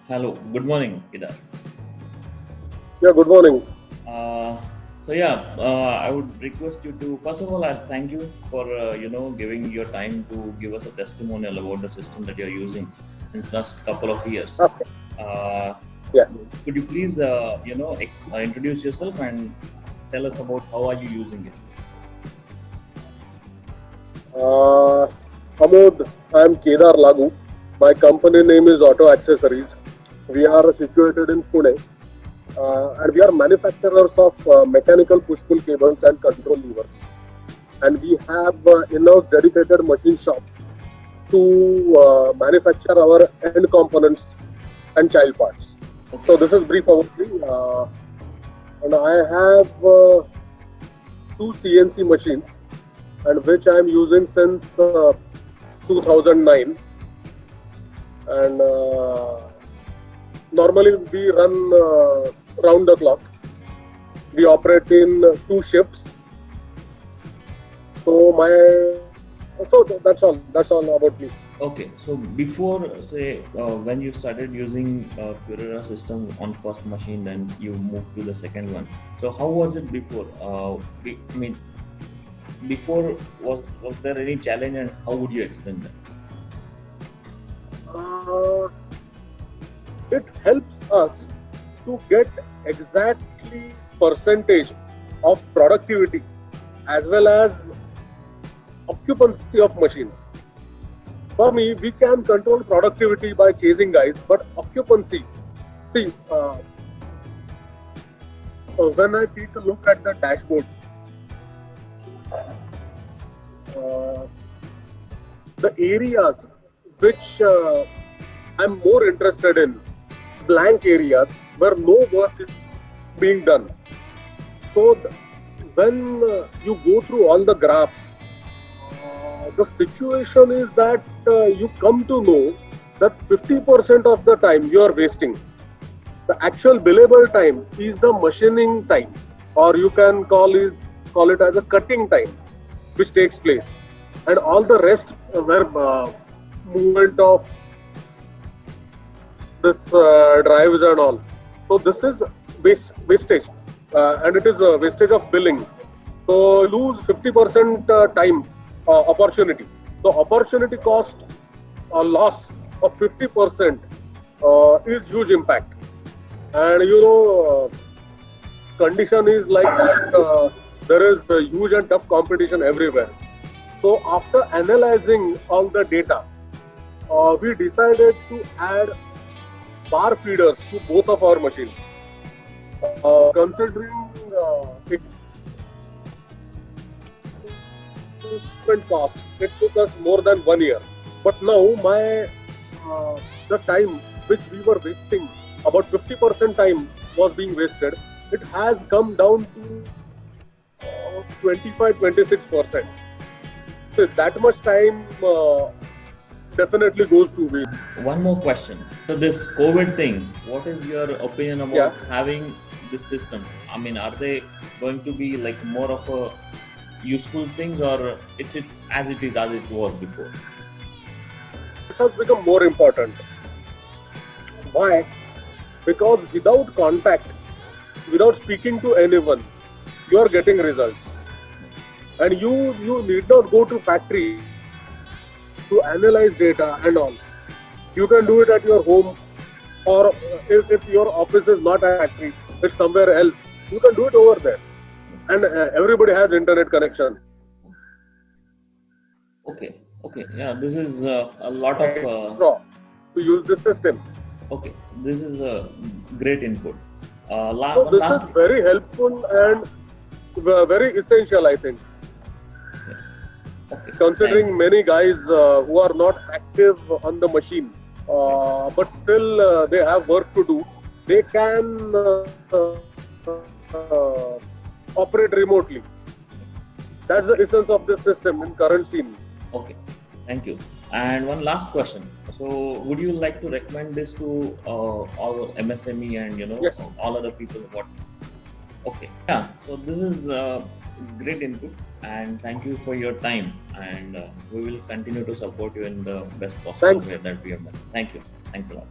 Hello, good morning, Kedar. Yeah, good morning. Uh, I would request you to first of all, I thank you for giving your time to give us a testimonial about the system that you're using since last couple of years. Okay. Uh, Yeah. could you please introduce yourself and tell us about how are you using it? Uh, Amod, I am Kedar Lagu. My company name is Auto Accessories. We are situated in Pune, and we are manufacturers of mechanical push-pull cables and control levers. And we have in-house dedicated machine shop to manufacture our end components and child parts. Okay, So this is brief about me. And I have two CNC machines, and which I am using since 2009. And normally we run round the clock. We operate in two shifts. So that's all about me. okay. So before say when you started using Purera system on first machine, then you moved to the second one. So how was it before? I mean, before was there any challenge and how would you explain that? uh, it helps us to get exactly percentage of productivity as well as occupancy of machines. For me, we can control productivity by chasing guys, but occupancy, see, when I take a look at the dashboard, uh, the areas which I'm more interested in, blank areas where no work is being done. So when you go through all the graphs, the situation is that you come to know that 50% of the time you are wasting. The actual billable time is the machining time, or you can call it as a cutting time, which takes place, and all the rest were movement of this drives and all. So this is wastage, and it is a wastage of billing. So lose 50% time opportunity. So opportunity cost or loss of 50% is huge impact. And condition is like that. There is a huge and tough competition everywhere. So after analyzing all the data, we decided to add bar feeders to both of our machines. Considering equipment cost, it took us more than 1 year. But now the time which we were wasting, about 50% time was being wasted. It has come down to 25-26%. So that much time definitely goes to waste. One more question. So this COVID thing, what is your opinion Yeah, about having this system? I mean, are they going to be like more of a useful things or it's as it was before? this has become more important. Why? Because without contact, without speaking to anyone, you are getting results. And you need not go to factory to analyze data and all. You can do it at your home, or if your office is not at factory, it's somewhere else. You can do it over there, and everybody has internet connection. Okay, okay, yeah, this is a lot of Extra to use this system. okay. This is a great input. So One this is last. very helpful and very essential, I think, Okay, okay, thank. considering many guys who are not active on the machine, Okay, but still they have work to do. They can operate remotely. That's the essence of this system in current scene. okay, thank you. And one last question. So, would you like to recommend this to all MSME and Yes. all other people? What? Okay, yeah. So this is great input, and thank you for your time. And we will continue to support you in the best possible Thanks. way that we have done. Thank you. Thanks a lot.